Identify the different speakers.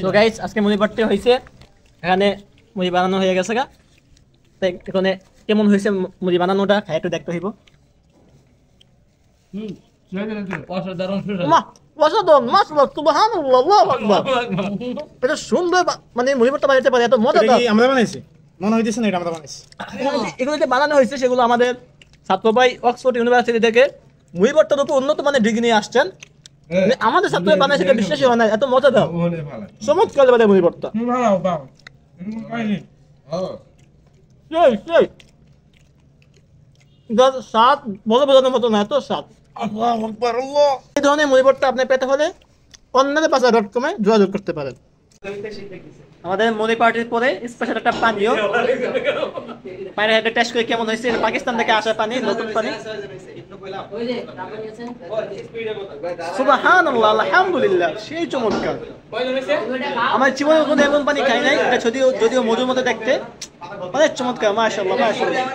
Speaker 1: So guys আজকে মুড়ি পাট্টি হয়েছে, এখানে মুড়ি বানানো হয়ে গেছে গা। তাই এখানে কেমন হয়েছে মুড়ি বানানোটা খাই একটু দেখতে হইব। অসাধারণ মাশাআল্লাহ সুবহানাল্লাহ আল্লাহু আকবার। এটা সুন্দর মানে মুড়ি পাট্টা বানাইতে পারে এত মজা।
Speaker 2: আমরা বানাইছি মনে হইতেছে না এটা আমরা বানাইছি।
Speaker 1: এগুলো যে বানানো হয়েছে সেগুলো আমাদের ছাত্র ভাই অক্সফোর্ড ইউনিভার্সিটি থেকে মুড়ি পাট্টার উপর উন্নত মানের ডিগ্রি নিয়ে আসছেন। আমাদের ছাত্র বানাইছে এটা বিশ্বাসই হয় না, এত মজা দাও চমৎকার বানায় মুড়ি পাট্টা। স্বাদ বলে বোঝানোর মতো না, এত স্বাদ। এই ধরনের মুড়ি পাট্টা আপনি পেতে হলে অন্যদের.com যোগাযোগ করতে পারেন। আমাদের মুড়ি পার্টির পরে স্পেশাল একটা পানীয় পানির একটা টেস্ট করে কেমন হয়েছে। পাকিস্তান থেকে আসা পানি, নতুন পানি। সুবহানাল্লাহ আলহামদুলিল্লাহ, সেই চমৎকার। আমার জীবনে কোনো এমন পানি খাই নাই, এটা যদিও মধুর মতো দেখতে, অনেক চমৎকার। মাশাআল্লাহ মাশাআল্লাহ।